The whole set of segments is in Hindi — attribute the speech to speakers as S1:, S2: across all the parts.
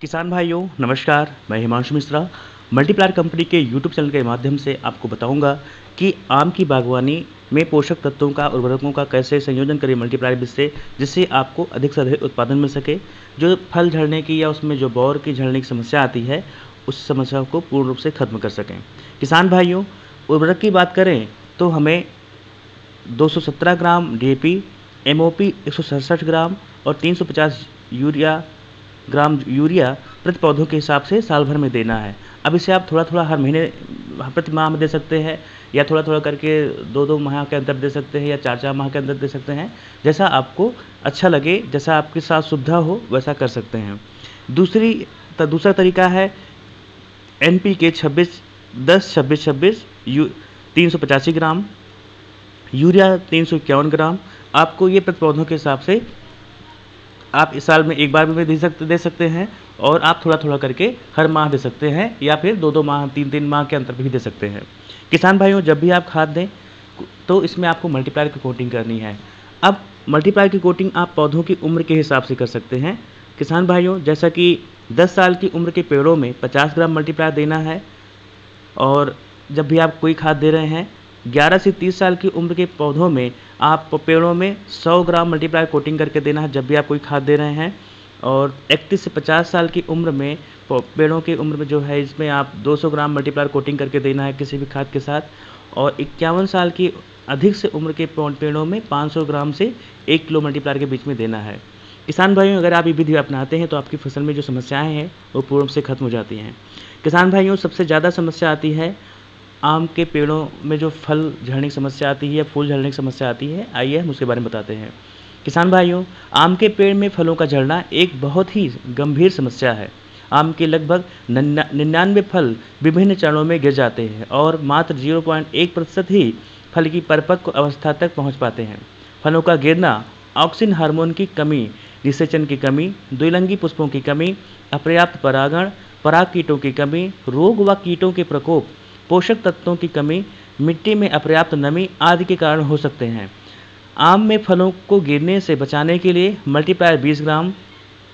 S1: किसान भाइयों नमस्कार, मैं हिमांशु मिश्रा मल्टीप्लायर कंपनी के यूट्यूब चैनल के माध्यम से आपको बताऊंगा कि आम की बागवानी में पोषक तत्वों का उर्वरकों का कैसे संयोजन करें मल्टीप्लायर बीज से, जिससे आपको अधिक से अधिक उत्पादन मिल सके। जो फल झड़ने की या उसमें जो बौर की झड़ने की समस्या आती है, उस समस्या को पूर्ण रूप से खत्म कर सकें। किसान भाइयों, उर्वरक की बात करें तो हमें 217 ग्राम डीएपी, एमओपी 167 ग्राम और 350 यूरिया प्रति पौधों के हिसाब से साल भर में देना है। अब इसे आप थोड़ा-थोड़ा हर महीने प्रति माह में दे सकते हैं, या थोड़ा-थोड़ा करके 2-2 माह के अंदर दे सकते हैं, या 4-4 माह के अंदर दे सकते हैं। जैसा आपको अच्छा लगे, जैसा आपके साथ सुविधा हो, वैसा कर सकते हैं। दूसरा तरीका है एनपीके 10-26-26 385 ग्राम, यूरिया 351 ग्राम। आपको ये प्रति पौधों के हिसाब से आप इस साल में एक बार भी दे सकते हैं, और आप थोड़ा-थोड़ा करके हर माह दे सकते हैं, या फिर 2-2 माह, 3-3 माह के अंतर पे भी दे सकते हैं। किसान भाइयों, जब भी आप खाद दें तो इसमें आपको मल्टीप्लायर की कोटिंग करनी है। अब मल्टीप्लायर की कोटिंग आप पौधों की उम्र के हिसाब से कर सकते हैं। किसान भाइयों, जैसा कि 10 साल की उम्र के पेड़ों में 50 ग्राम मल्टीप्लायर देना है, और जब भी आप कोई खाद दे रहे हैं 11 से 30 साल की उम्र के पौधों में आप पेड़ों में 100 ग्राम मल्टीप्लायर कोटिंग करके देना है जब भी आप कोई खाद दे रहे हैं। और 31 से 50 साल की उम्र में पेड़ों की उम्र में जो है, इसमें आप 200 ग्राम मल्टीप्लायर कोटिंग करके देना है किसी भी खाद के साथ। और 51 साल की अधिक से उम्र के पेड़ों में 500 ग्राम से 1 किलो मल्टीप्लायर के बीच में देना है। किसान भाइयों, अगर आप ये विधि अपनाते हैं तो आपकी फसल में जो समस्याएं हैं वो पूर्ण रूप से खत्म हो जाती हैं। किसान भाइयों, सबसे ज़्यादा समस्या आती है आम के पेड़ों में, जो फल झड़ने की समस्या आती है या फूल झड़ने की समस्या आती है। आइए हम उसके बारे में बताते हैं। किसान भाइयों, आम के पेड़ में फलों का झड़ना एक बहुत ही गंभीर समस्या है। आम के लगभग 99 फल विभिन्न चरणों में गिर जाते हैं, और मात्र 0.1% ही फल की परिपक्व अवस्था तक पहुंच पाते हैं। फलों का गिरना ऑक्सिन हार्मोन की कमी, निषेचन की कमी, द्विलिंगी पुष्पों की कमी, अपर्याप्त परागण, पराग कीटों की कमी, रोग व कीटों के प्रकोप, पोषक तत्वों की कमी, मिट्टी में अपर्याप्त नमी आदि के कारण हो सकते हैं। आम में फलों को गिरने से बचाने के लिए multiplier 20 gram,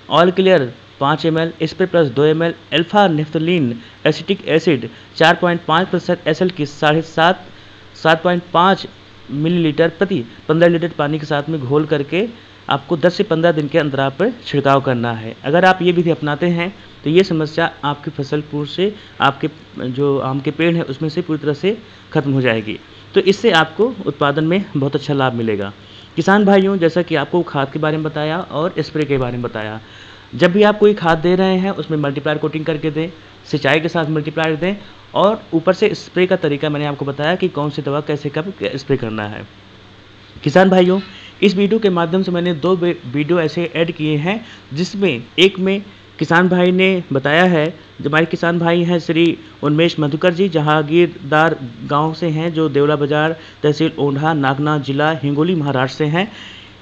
S1: all clear 5 ml, spray plus 2 ml, alpha naphthalene acetic acid 4.5% SL की 7.5 मिलीलीटर प्रति 15 लीटर पानी के साथ में घोल करके आपको 10 से 15 दिन के अंतराल पर छिड़काव करना है। अगर आप ये विधि अपनाते हैं तो ये समस्या आपकी फसल पूर्ण से, आपके जो आम के पेड़ हैं उसमें से पूरी तरह से खत्म हो जाएगी। तो इससे आपको उत्पादन में बहुत अच्छा लाभ मिलेगा। किसान भाइयों, जैसा कि आपको खाद के बारे में बताया और स्प्रे के बारे में बताया, जब भी आप कोई खाद दे रहे हैं उसमें मल्टीप्लायर कोटिंग करके दें, सिंचाई के साथ मल्टीप्लायर दें, और ऊपर से स्प्रे का तरीका मैंने आपको बताया कि कौन सी दवा कैसे कब स्प्रे करना है। किसान भाइयों, इस वीडियो के माध्यम से मैंने 2 वीडियो ऐसे ऐड किए हैं, जिसमें एक में किसान भाई ने बताया है, जो हमारे किसान भाई हैं श्री उन्मेष मधुकर जी, जहांगीरदार गांव से हैं, जो देवला बाजार, तहसील ओंढा, नागनाथ, जिला हिंगोली, महाराष्ट्र से हैं।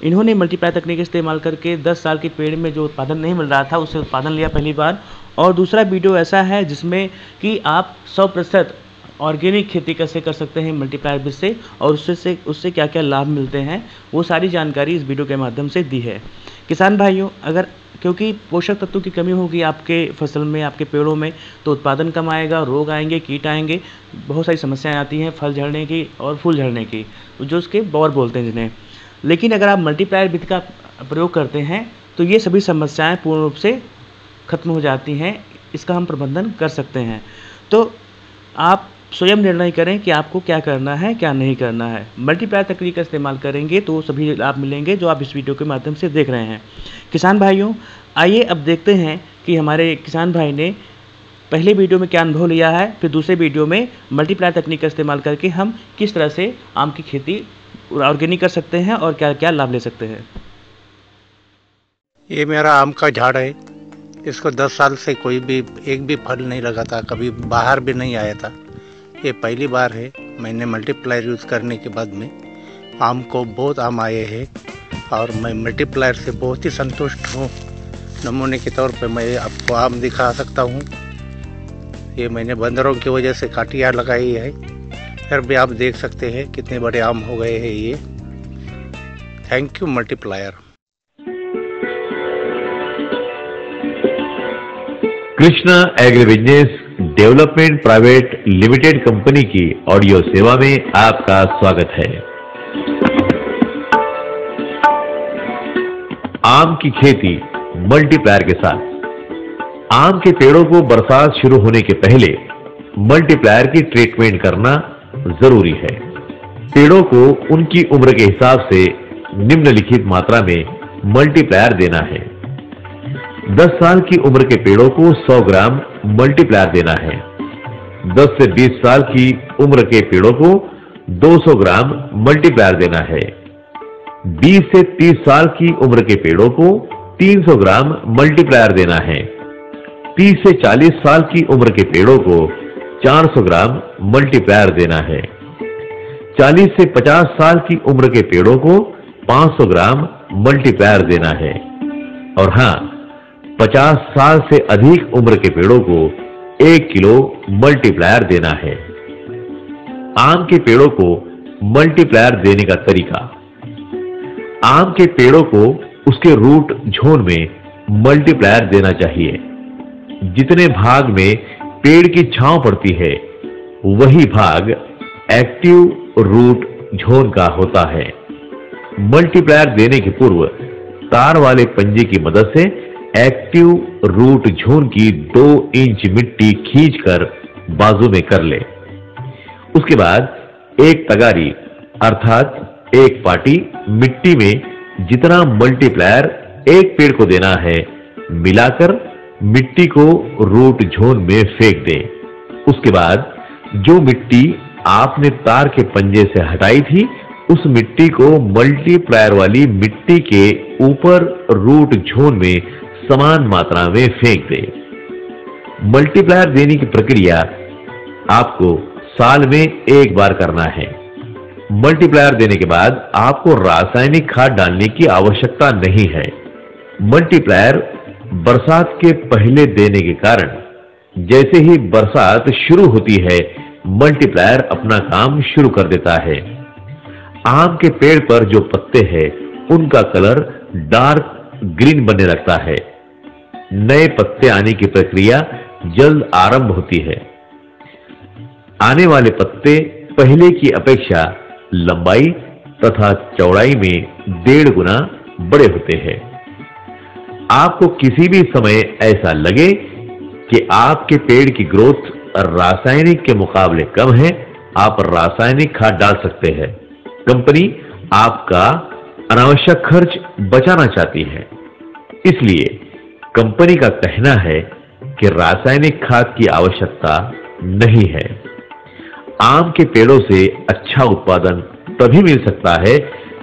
S1: इन्होंने मल्टीप्लायर तकनीक इस्तेमाल करके 10 साल के पेड़ में जो उत्पादन नहीं मिल रहा था, उससे उत्पादन लिया पहली बार। और दूसरा वीडियो ऐसा है जिसमें कि आप 100% ऑर्गेनिक खेती कैसे कर सकते हैं मल्टीप्लायर बीज से, और उससे क्या क्या लाभ मिलते हैं, वो सारी जानकारी इस वीडियो के माध्यम से दी है। किसान भाइयों, अगर क्योंकि पोषक तत्वों की कमी होगी आपके फसल में, आपके पेड़ों में, तो उत्पादन कम आएगा, रोग आएंगे, कीट आएंगे, बहुत सारी समस्याएं आती हैं फल झड़ने की और फूल झड़ने की, जो उसके बौर बोलते हैं जिन्हें। लेकिन अगर आप मल्टीप्लायर विधि का प्रयोग करते हैं तो ये सभी समस्याएं पूर्ण रूप से खत्म हो जाती हैं, इसका हम प्रबंधन कर सकते हैं। तो आप स्वयं निर्णय करें कि आपको क्या करना है, क्या नहीं करना है। मल्टीप्लायर तकनीक का इस्तेमाल करेंगे तो सभी लाभ मिलेंगे जो आप इस वीडियो के माध्यम से देख रहे हैं। किसान भाइयों, आइए अब देखते हैं कि हमारे किसान भाई ने पहले वीडियो में क्या अनुभव लिया है, फिर दूसरे वीडियो में मल्टीप्लायर तकनीक का इस्तेमाल करके हम किस तरह से आम की खेती ऑर्गेनिक कर सकते हैं और क्या क्या लाभ ले सकते हैं।
S2: ये मेरा आम का झाड़ है। इसको 10 साल से कोई भी एक भी फल नहीं लगा था, कभी बाहर भी नहीं आया था। ये पहली बार है मैंने मल्टीप्लायर यूज़ करने के बाद में आम को बहुत आम आए हैं, और मैं मल्टीप्लायर से बहुत ही संतुष्ट हूँ। नमूने के तौर पे मैं आपको आम दिखा सकता हूँ। ये मैंने बंदरों की वजह से काटियाँ लगाई है, फिर भी आप देख सकते हैं कितने बड़े आम हो गए हैं ये। Thank you multiplier.
S3: Krishna agri business development private limited company की ऑडियो सेवा में आपका स्वागत है। आम की खेती मल्टीप्लायर के साथ। आम के पेड़ों को बरसात शुरू होने के पहले मल्टीप्लायर की ट्रीटमेंट करना जरूरी है। पेड़ों को उनकी उम्र के हिसाब से निम्नलिखित मात्रा में मल्टीप्लायर देना है। 10 साल की उम्र के पेड़ों को 100 ग्राम मल्टीप्लायर देना है। 10 से 20 साल की उम्र के पेड़ों को 200 ग्राम मल्टीप्लायर देना है। 20 से 30 साल की उम्र के पेड़ों को 300 ग्राम मल्टीप्लायर देना है। 30 से 40 साल की उम्र के पेड़ों को 400 ग्राम मल्टीप्लायर देना है। 40 से 50 साल की उम्र के पेड़ों को 500 ग्राम मल्टीप्लायर देना है। और हां, 50 साल से अधिक उम्र के पेड़ों को 1 किलो मल्टीप्लायर देना है। आम के पेड़ों को मल्टीप्लायर देने का तरीका। आम के पेड़ों को उसके रूट जोन में मल्टीप्लायर देना चाहिए। जितने भाग में पेड़ की छांव पड़ती है, वही भाग एक्टिव रूट जोन का होता है। मल्टीप्लायर देने के पूर्व तार वाले पंजे की मदद से एक्टिव रूट जोन की 2 इंच मिट्टी खींचकर बाजू में कर ले। उसके बाद एक तगारी अर्थात एक पाटी मिट्टी में जितना मल्टीप्लायर एक पेड़ को देना है मिलाकर मिट्टी को रूट जोन में फेंक दे। उसके बाद जो मिट्टी आपने तार के पंजे से हटाई थी, उस मिट्टी को मल्टीप्लायर वाली मिट्टी के ऊपर रूट जोन में समान मात्रा में फेंक दे। मल्टीप्लायर देने की प्रक्रिया आपको साल में एक बार करना है। मल्टीप्लायर देने के बाद आपको रासायनिक खाद डालने की आवश्यकता नहीं है। मल्टीप्लायर बरसात के पहले देने के कारण जैसे ही बरसात शुरू होती है, मल्टीप्लायर अपना काम शुरू कर देता है। आम के पेड़ पर जो पत्ते हैं, उनका कलर डार्क ग्रीन बनने लगता है। नए पत्ते आने की प्रक्रिया जल्द आरंभ होती है। आने वाले पत्ते पहले की अपेक्षा लंबाई तथा चौड़ाई में 1.5 गुना बड़े होते हैं। आपको किसी भी समय ऐसा लगे कि आपके पेड़ की ग्रोथ रासायनिक के मुकाबले कम है, आप रासायनिक खाद डाल सकते हैं। कंपनी आपका अनावश्यक खर्च बचाना चाहती है, इसलिए कंपनी का कहना है कि रासायनिक खाद की आवश्यकता नहीं है। आम के पेड़ों से अच्छा उत्पादन तभी मिल सकता है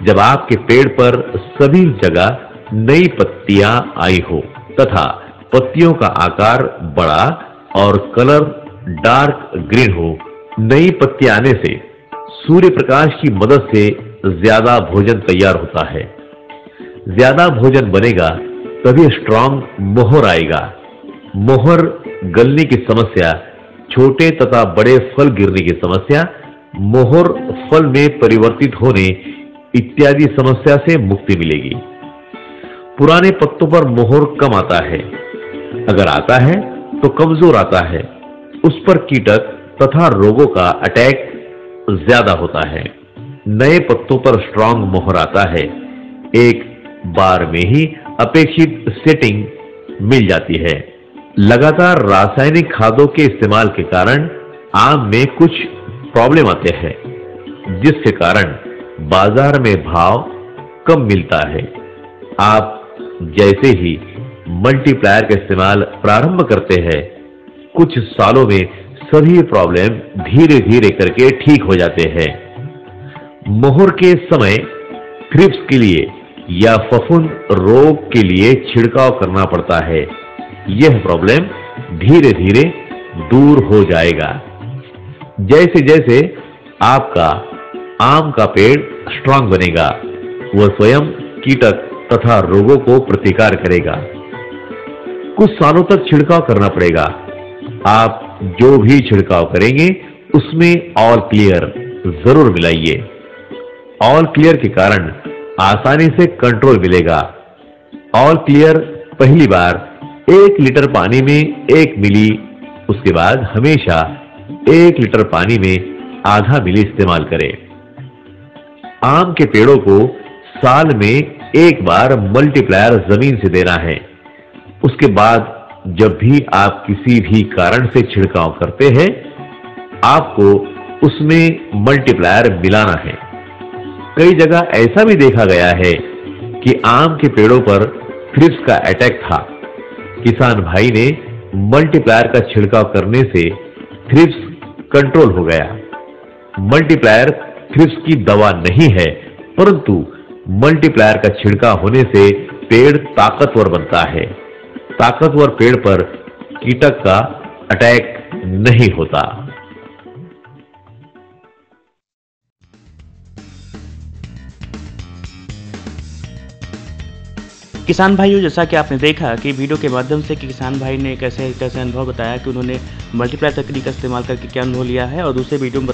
S3: जब आपके पेड़ पर सभी जगह नई पत्तियां आई हो तथा पत्तियों का आकार बड़ा और कलर डार्क ग्रीन हो। नई पत्तियां आने से सूर्य प्रकाश की मदद से ज्यादा भोजन तैयार होता है। ज्यादा भोजन बनेगा तभी स्ट्रांग मोहर आएगा। मोहर गलने की समस्या, छोटे तथा बड़े फल गिरने की समस्या, मोहर फल में परिवर्तित होने इत्यादि समस्या से मुक्ति मिलेगी। पुराने पत्तों पर मोहर कम आता है, अगर आता है तो कमजोर आता है। उस पर कीटक तथा रोगों का अटैक ज्यादा होता है। नए पत्तों पर स्ट्रांग मोहर आता है। एक बार में ही अपेक्षित सेटिंग मिल जाती है। लगातार रासायनिक खादों के इस्तेमाल के कारण आम में कुछ प्रॉब्लम आते हैं, जिसके कारण बाजार में भाव कम मिलता है। आप जैसे ही मल्टीप्लायर का इस्तेमाल प्रारंभ करते हैं, कुछ सालों में सभी प्रॉब्लम धीरे धीरे करके ठीक हो जाते हैं। मोहर के समय थ्रिप्स के लिए या फफूंद रोग के लिए छिड़काव करना पड़ता है। यह प्रॉब्लम धीरे धीरे दूर हो जाएगा। जैसे जैसे आपका आम का पेड़ स्ट्रांग बनेगा, वह स्वयं कीटक तथा रोगों को प्रतिकार करेगा। कुछ सालों तक छिड़काव करना पड़ेगा। आप जो भी छिड़काव करेंगे उसमें ऑल क्लियर जरूर मिलाइए। ऑल क्लियर के कारण आसानी से कंट्रोल मिलेगा। ऑल क्लियर पहली बार 1 लीटर पानी में 1 मिली, उसके बाद हमेशा 1 लीटर पानी में आधा मिली इस्तेमाल करें। आम के पेड़ों को साल में एक बार मल्टीप्लायर जमीन से देना है। उसके बाद जब भी आप किसी भी कारण से छिड़काव करते हैं, आपको उसमें मल्टीप्लायर मिलाना है। कई जगह ऐसा भी देखा गया है कि आम के पेड़ों पर थ्रिप्स का अटैक था। किसान भाई ने मल्टीप्लायर का छिड़काव करने से थ्रिप्स कंट्रोल हो गया। मल्टीप्लायर थ्रिप्स की दवा नहीं है, परंतु मल्टीप्लायर का छिड़काव होने से पेड़ ताकतवर बनता है। ताकतवर पेड़ पर कीटक का अटैक नहीं होता।
S1: किसान भाइयों, जैसा कि आपने देखा कि वीडियो के माध्यम से कि किसान भाई ने कैसे कैसे अनुभव बताया कि उन्होंने मल्टीप्लायर तकनीक का इस्तेमाल करके क्या अनुभव लिया है, और दूसरे वीडियो में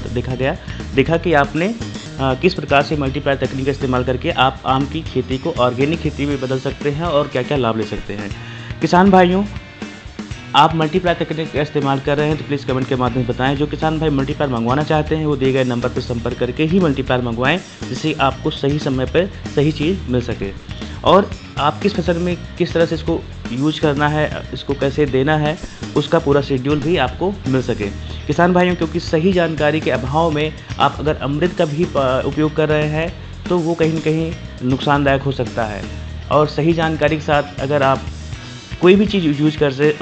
S1: देखा कि आपने किस प्रकार से मल्टीप्लायर तकनीक का इस्तेमाल करके आप आम की खेती को ऑर्गेनिक खेती में बदल सकते हैं और क्या क्या लाभ ले सकते हैं। किसान भाइयों, आप मल्टीप्लायर तकनीक का इस्तेमाल कर रहे हैं तो प्लीज़ कमेंट के माध्यम से बताएं। जो किसान भाई मल्टीप्लायर मंगवाना चाहते हैं वो दिए गए नंबर पर संपर्क करके ही मल्टीप्लायर मंगवाएं, जिससे आपको सही समय पर सही चीज़ मिल सके। और आप किस फसल में किस तरह से इसको यूज करना है, इसको कैसे देना है, उसका पूरा शेड्यूल भी आपको मिल सके। किसान भाइयों, क्योंकि सही जानकारी के अभाव में आप अगर अमृत का भी उपयोग कर रहे हैं तो वो कहीं न कहीं नुकसानदायक हो सकता है। और सही जानकारी के साथ अगर आप कोई भी चीज़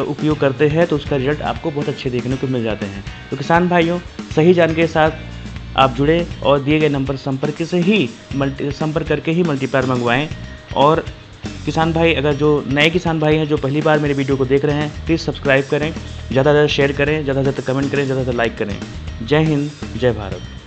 S1: उपयोग करते हैं तो उसका रिजल्ट आपको बहुत अच्छे देखने को मिल जाते हैं। तो किसान भाइयों, सही जानकारी के साथ आप जुड़े और दिए गए नंबर संपर्क करके ही मल्टीप्लायर मंगवाएं। और किसान भाई, अगर जो नए किसान भाई हैं जो पहली बार मेरे वीडियो को देख रहे हैं, प्लीज़ सब्सक्राइब करें, ज़्यादा से ज़्यादा शेयर करें, ज़्यादा से ज़्यादा कमेंट करें, ज़्यादा से ज़्यादा लाइक करें। जय हिंद, जय भारत।